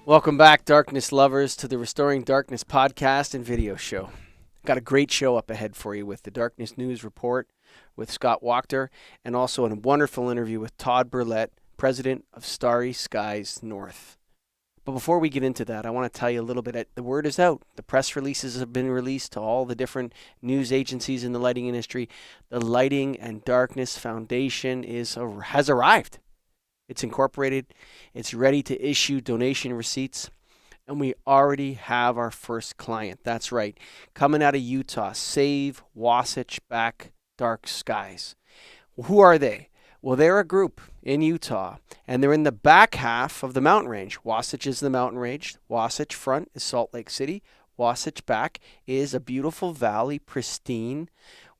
Welcome back, darkness lovers, to the Restoring Darkness podcast and video show. Got a great show up ahead for you with the Darkness News Report with Scott Wachter and also a wonderful interview with Todd Burlett, president of Starry Skies North. But before we get into that, I want to tell you a little bit. The word is out. The press releases have been released to all the different news agencies in the lighting industry. The Lighting and Darkness Foundation has arrived. It's incorporated. It's ready to issue donation receipts. And we already have our first client. That's right. Coming out of Utah, Save Wasatch Back Dark Skies. Who are they? Well, they're a group in Utah, and they're in the back half of the mountain range. Wasatch is the mountain range. Wasatch front is Salt Lake City. Wasatch back is a beautiful valley, pristine,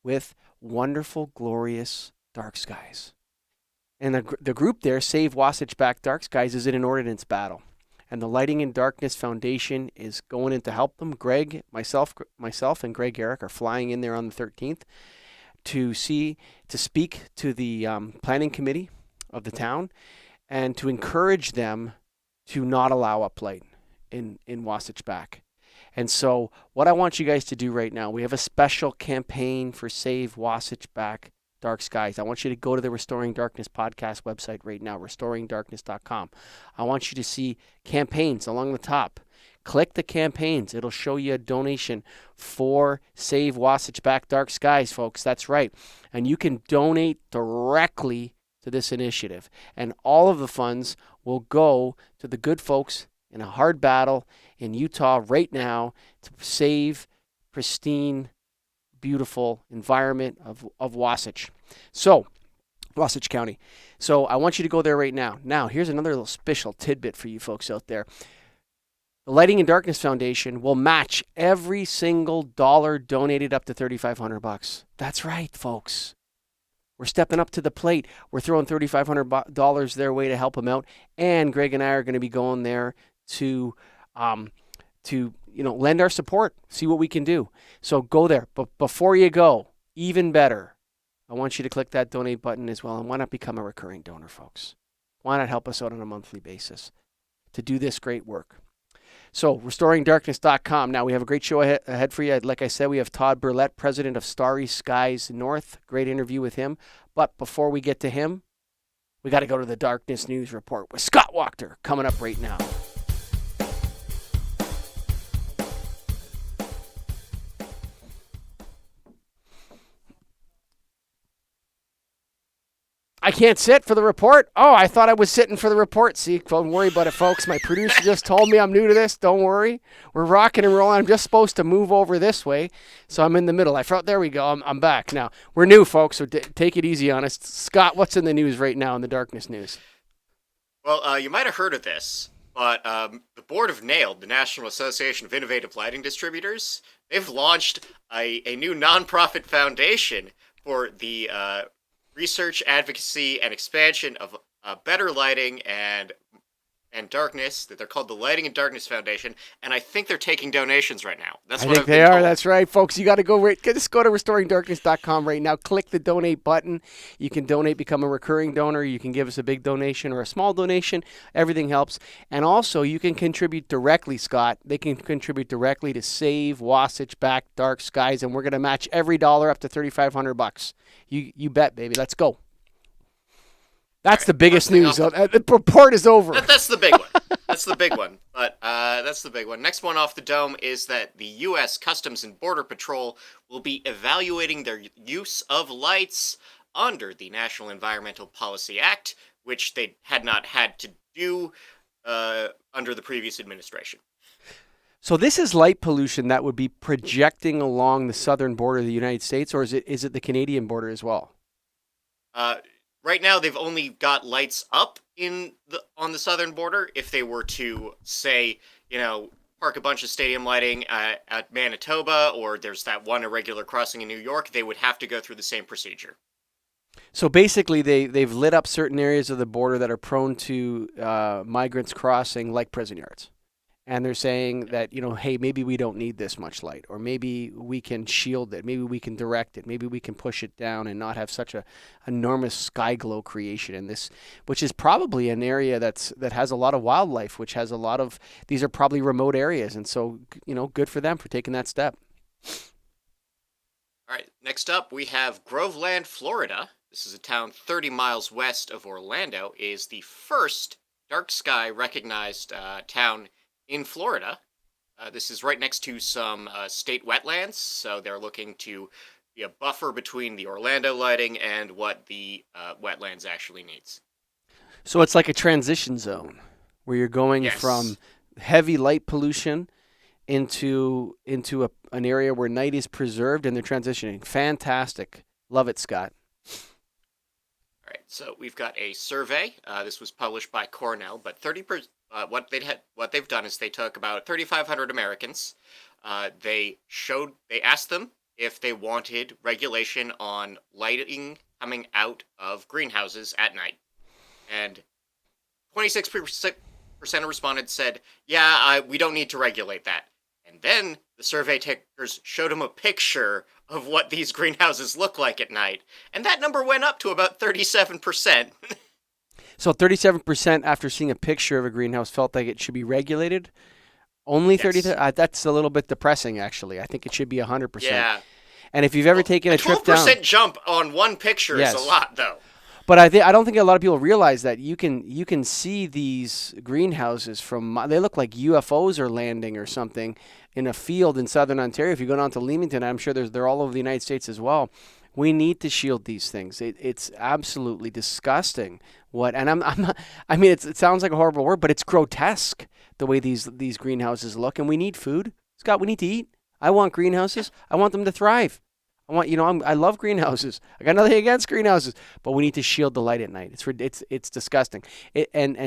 with wonderful, glorious dark skies. And the group there, Save Wasatch Back Dark Skies, is in an ordnance battle. And the Lighting and Darkness Foundation is going in to help them. Greg, myself, and Greg Eric are flying in there on the 13th to speak to the planning committee of the town and to encourage them to not allow uplight in Wasatch Back. And so what I want you guys to do right now, we have a special campaign for Save Wasatch Back Dark Skies. I want you to go to the Restoring Darkness podcast website right now, restoringdarkness.com. I want you to see campaigns along the top. Click the campaigns. It'll show you a donation for Save Wasatch Back Dark Skies, folks. That's right. And you can donate directly to this initiative. And all of the funds will go to the good folks in a hard battle in Utah right now to save pristine, beautiful environment of Wasatch. So, Wasatch County. So I want you to go there right now. Now, here's another little special tidbit for you folks out there. The Lighting and Darkness Foundation will match every single dollar donated up to $3,500. That's right, folks. We're stepping up to the plate. We're throwing $3,500 their way to help them out. And Greg and I are going to be going there to lend our support, see what we can do. So go there. But before you go, even better, I want you to click that donate button as well. And why not become a recurring donor, folks? Why not help us out on a monthly basis to do this great work? So, restoringdarkness.com. Now, we have a great show ahead for you. Like I said, we have Todd Burlett, president of Starry Skies North. Great interview with him. But before we get to him, we got to go to the Darkness News Report with Scott Wachter coming up right now. I can't sit for the report. Oh, I thought I was sitting for the report. See, don't worry about it, folks. My producer just told me I'm new to this. Don't worry. We're rocking and rolling. I'm just supposed to move over this way, so I'm in the middle. There we go. I'm back. Now, we're new, folks, so take it easy on us. Scott, what's in the news right now in the Darkness News? Well, you might have heard of this, but the board of NAILD, the National Association of Innovative Lighting Distributors, they've launched a new nonprofit foundation for the research, advocacy, and expansion of better lighting and darkness. That they're called the Lighting and Darkness Foundation, and I think they're taking donations right now. I think they are. That's right, folks. You got to just go to restoringdarkness.com right now. Click the donate button. You can donate, become a recurring donor. You can give us a big donation or a small donation. Everything helps. And also, you can contribute directly, Scott. They can contribute directly to Save Wasatch Back Dark Skies, and we're going to match every dollar up to $3,500. You bet, baby. Let's go. That's the biggest news. The report is over. That's the big one. That's the big one. But that's the big one. Next one off the dome is that the U.S. Customs and Border Patrol will be evaluating their use of lights under the National Environmental Policy Act, which they had not had to do under the previous administration. So this is light pollution that would be projecting along the southern border of the United States, or is it the Canadian border as well? Right now, they've only got lights up on the southern border. If they were to, say, park a bunch of stadium lighting at Manitoba, or there's that one irregular crossing in New York, they would have to go through the same procedure. So basically, they've lit up certain areas of the border that are prone to migrants crossing, like prison yards. and they're saying that, hey, maybe we don't need this much light, or maybe we can shield it, maybe we can direct it, maybe we can push it down and not have such a enormous sky glow creation in this, which is probably an area that has a lot of wildlife, which has a lot of, these are probably remote areas, and so good for them for taking that step. All right, next up we have Groveland, Florida. This is a town 30 miles west of Orlando. It is the first dark sky recognized town in Florida. This is right next to some state wetlands, so they're looking to be a buffer between the Orlando lighting and what the wetlands actually needs. So it's like a transition zone where you're going from heavy light pollution into an area where night is preserved, and they're transitioning. Fantastic. Love it, Scott. All right, so we've got a survey. This was published by Cornell, but what they've done is they took about 3,500 Americans. They asked them if they wanted regulation on lighting coming out of greenhouses at night, and 26% of respondents said, "Yeah, we don't need to regulate that." And then the survey takers showed them a picture of what these greenhouses look like at night, and that number went up to about 37%. So 37% after seeing a picture of a greenhouse felt like it should be regulated? Only 30? That's a little bit depressing, actually. I think it should be 100%. Yeah. And if you've ever taken a trip down... 12% jump on one picture is a lot, though. But I don't think a lot of people realize that you can see these greenhouses from, they look like UFOs are landing or something in a field in southern Ontario. If you go down to Leamington, I'm sure they're all over the United States as well. We need to shield these things. It's absolutely disgusting. It sounds like a horrible word, but it's grotesque the way these greenhouses look. And we need food, Scott. We need to eat. I want greenhouses. I want them to thrive. I love greenhouses. I got nothing against greenhouses, but we need to shield the light at night. It's disgusting.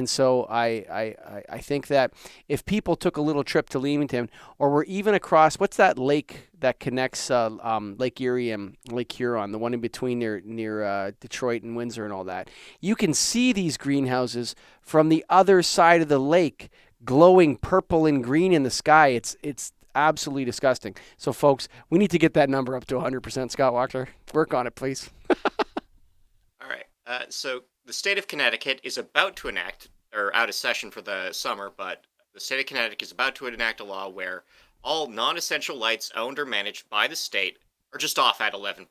So I think that if people took a little trip to Leamington, or were even across, what's that lake that connects Lake Erie and Lake Huron, the one in between near Detroit and Windsor and all that, you can see these greenhouses from the other side of the lake, glowing purple and green in the sky. It's absolutely disgusting. So, folks, we need to get that number up to 100%. Scott Wachter, work on it, please. All right. So the state of Connecticut is about to enact, or out of session for the summer, but the state of Connecticut is about to enact a law where all non-essential lights owned or managed by the state are just off at 11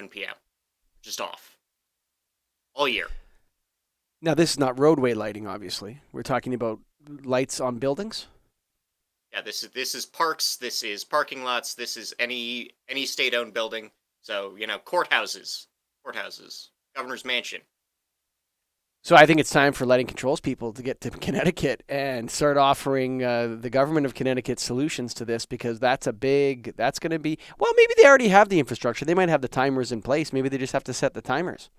p.m. Just off. All year. Now, this is not roadway lighting, obviously. We're talking about lights on buildings? Yeah, this is parks, this is parking lots, this is any state-owned building. So, courthouses, governor's mansion. So I think it's time for lighting controls people to get to Connecticut and start offering the government of Connecticut solutions to this, because that's going to be, well, maybe they already have the infrastructure. They might have the timers in place. Maybe they just have to set the timers.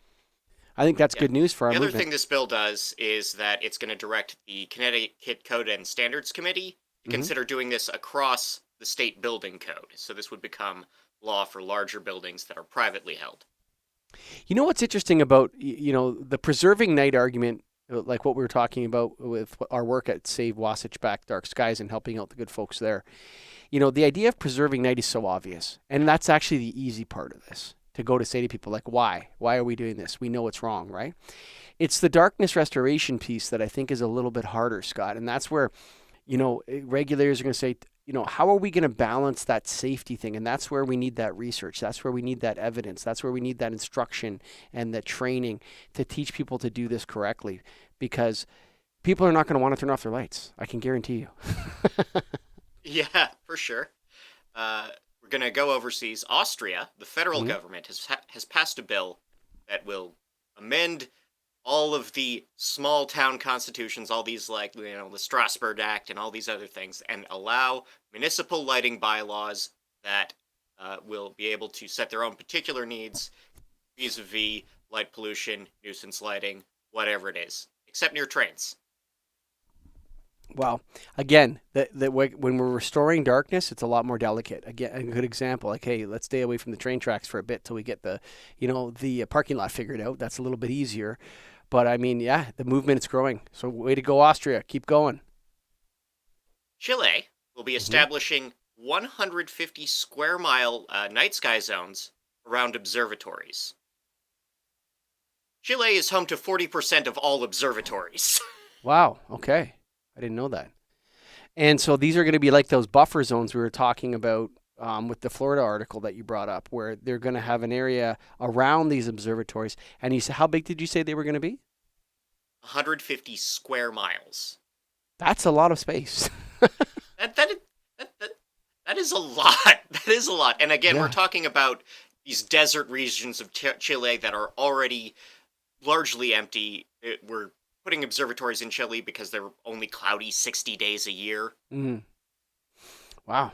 I think that's good news for our movement. The other thing this bill does is that it's going to direct the Connecticut Code and Standards Committee to consider doing this across the state building code. So this would become law for larger buildings that are privately held. You know what's interesting about, the preserving night argument, like what we were talking about with our work at Save Wasatch Back Dark Skies and helping out the good folks there. The idea of preserving night is so obvious. And that's actually the easy part of this, to go to say to people, like, why? Why are we doing this? We know it's wrong, right? It's the darkness restoration piece that I think is a little bit harder, Scott. And that's where, regulators are going to say, how are we going to balance that safety thing? And that's where we need that research. That's where we need that evidence. That's where we need that instruction and the training to teach people to do this correctly, because people are not going to want to turn off their lights. I can guarantee you. Yeah, for sure. We're going to go overseas. Austria, the federal government, has passed a bill that will amend all of the small town constitutions, all these, the Strasbourg Act and all these other things, and allow municipal lighting bylaws that will be able to set their own particular needs vis-a-vis light pollution, nuisance lighting, whatever it is, except near trains. Well, again, when we're restoring darkness, it's a lot more delicate. Again, a good example, like, hey, let's stay away from the train tracks for a bit till we get the parking lot figured out. That's a little bit easier. But, the movement is growing. So way to go, Austria. Keep going. Chile will be establishing 150 square mile night sky zones around observatories. Chile is home to 40% of all observatories. Wow. Okay. I didn't know that. And so these are going to be like those buffer zones we were talking about with the Florida article that you brought up, where they're going to have an area around these observatories. And you said, how big did you say they were going to be? 150 square miles. That's a lot of space. That is a lot. That is a lot. And again, Yeah. we're talking about these desert regions of Chile that are already largely empty. We're putting observatories in Chile because they're only cloudy 60 days a year. Mm. Wow.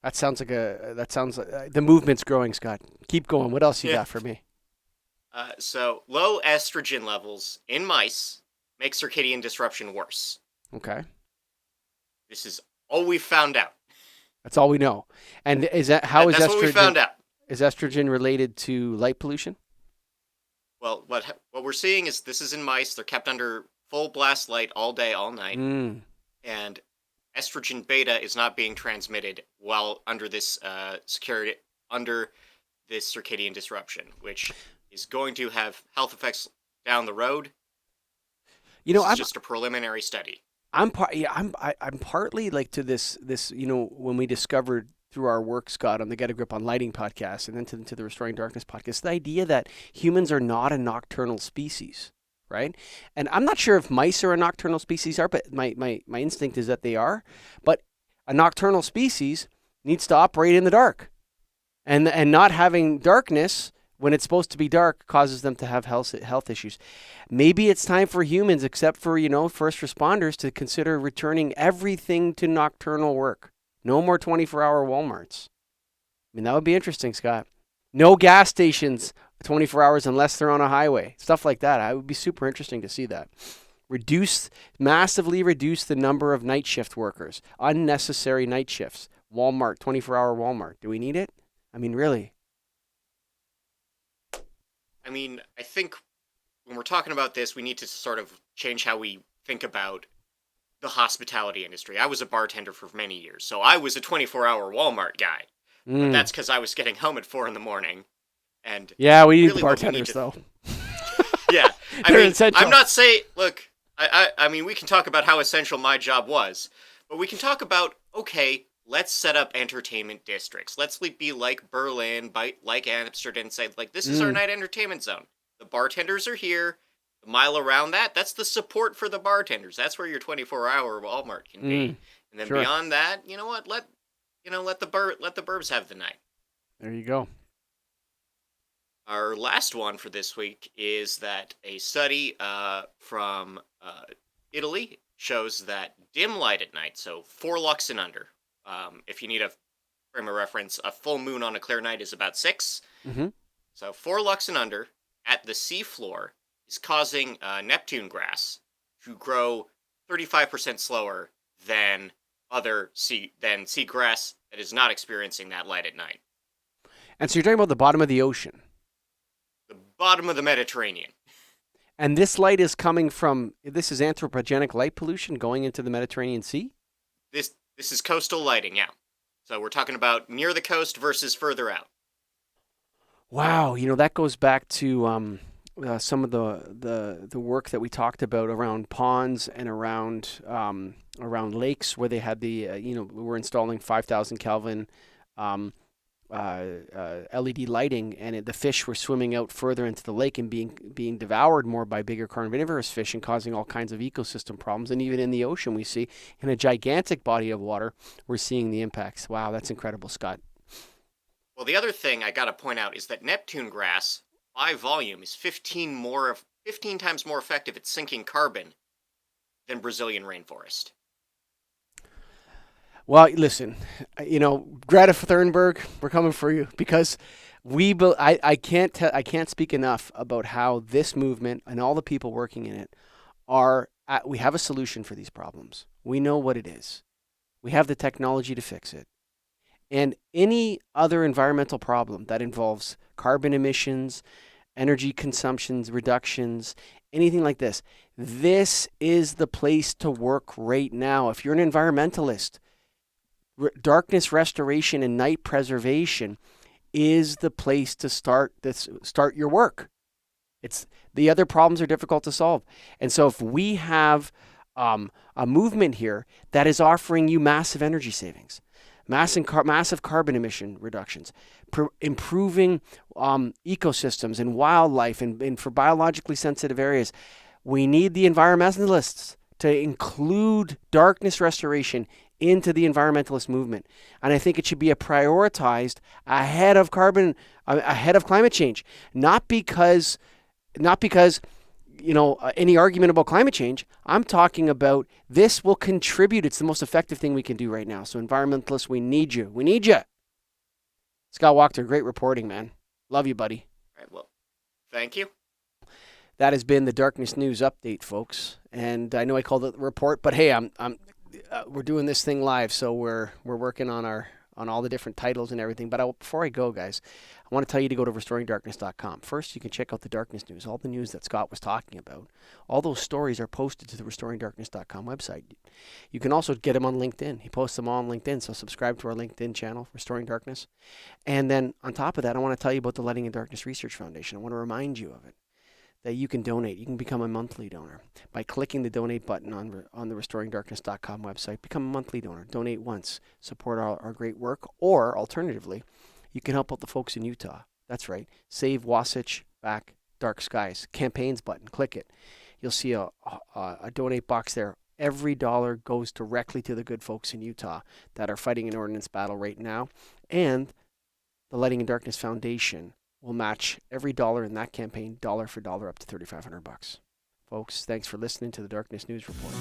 That sounds like the movement's growing, Scott. Keep going. What else you got for me? So low estrogen levels in mice make circadian disruption worse. Okay. This is all we found out. That's all we know. And is that how is That's estrogen? what we found out. Is estrogen related to light pollution? Well, what we're seeing is this is in mice. They're kept under full blast light all day, all night, Mm. and estrogen beta is not being transmitted while under this circadian disruption, which is going to have health effects down the road. You know, This is I'm just a preliminary study. I'm partly like to this when we discovered through our work, Scott, on the Get a Grip on Lighting podcast and then to the Restoring Darkness podcast, the idea that humans are not a nocturnal species, right? And I'm not sure if mice are a nocturnal species but my instinct is that they are. But a nocturnal species needs to operate in the dark. And not having darkness when it's supposed to be dark causes them to have health issues. Maybe it's time for humans, except for, first responders, to consider returning everything to nocturnal work. No more 24-hour Walmarts. I mean, that would be interesting, Scott. No gas stations 24 hours unless they're on a highway. Stuff like that. It would be super interesting to see that. Massively reduce the number of night shift workers. Unnecessary night shifts. Walmart, 24-hour Walmart. Do we need it? I mean, really? I mean, I think when we're talking about this, we need to sort of change how we think about the hospitality industry. I was a bartender for many years, so I was a 24-hour Walmart guy. But that's because I was getting home at 4 a.m. And yeah, we need really bartenders, though. Yeah, They're essential. I'm not saying. Look, I mean, we can talk about how essential my job was, but we can talk about, okay, let's set up entertainment districts. Let's be like Berlin, like Amsterdam, and say, like, this is our night entertainment zone. The bartenders are here. The mile around that, that's the support for the bartenders. That's where your 24-hour Walmart can be. And then beyond that, you know what? Let the burbs have the night. There you go. Our last one for this week is that a study from Italy shows that dim light at night, so 4 lux and under. If you need a frame of reference, a full moon on a clear night is about 6. Mm-hmm. So 4 lux and under at the seafloor is causing Neptune grass to grow 35% slower than sea grass that is not experiencing that light at night. And so you're talking about the bottom of the ocean. The bottom of the Mediterranean. And this light is coming from, this is anthropogenic light pollution going into the Mediterranean Sea? This is coastal lighting, yeah. So we're talking about near the coast versus further out. Wow, that goes back to some of the work that we talked about around ponds and around lakes where they had the we're installing 5,000 Kelvin LED lighting, and the fish were swimming out further into the lake and being devoured more by bigger carnivorous fish and causing all kinds of ecosystem problems. And even in the ocean, we see in a gigantic body of water, we're seeing the impacts. Wow, that's incredible, Scott. Well, the other thing I got to point out is that Neptune grass, by volume, is 15 times more effective at sinking carbon than Brazilian rainforest. Well, listen, Greta Thunberg, we're coming for you, because I can't speak enough about how this movement and all the people working in it we have a solution for these problems. We know what it is. We have the technology to fix it. And any other environmental problem that involves carbon emissions, energy consumptions, reductions, anything like this is the place to work right now. If you're an environmentalist, darkness restoration and night preservation is the place to start your work. It's the other problems are difficult to solve. And so if we have a movement here that is offering you massive energy savings, massive carbon emission reductions, improving ecosystems and wildlife and for biologically sensitive areas, we need the environmentalists to include darkness restoration into the environmentalist movement. And I think it should be prioritized ahead of climate change, not because any argument about climate change. I'm talking about this will contribute. It's the most effective thing we can do right now. So environmentalists, we need you. We need you. Scott Wachter, great reporting, man. Love you, buddy. All right, well, thank you. That has been the Darkness News Update, folks. And I know I called it the report, but hey, we're doing this thing live, so we're working on all the different titles and everything. But before I go, guys, I want to tell you to go to restoringdarkness.com. First, you can check out the Darkness News, all the news that Scott was talking about. All those stories are posted to the restoringdarkness.com website. You can also get them on LinkedIn. He posts them all on LinkedIn, so subscribe to our LinkedIn channel, Restoring Darkness. And then on top of that, I want to tell you about the Letting in Darkness Research Foundation. I want to remind you of it, that you can donate. You can become a monthly donor by clicking the donate button on the restoringdarkness.com website. Become a monthly donor. Donate once. Support our great work. Or, alternatively, you can help out the folks in Utah. That's right. Save Wasatch Back Dark Skies. Campaigns button. Click it. You'll see a donate box there. Every dollar goes directly to the good folks in Utah that are fighting an ordnance battle right now. And the Letting in Darkness Foundation will match every dollar in that campaign, dollar for dollar, up to $3,500. Folks, thanks for listening to the Darkness News Report.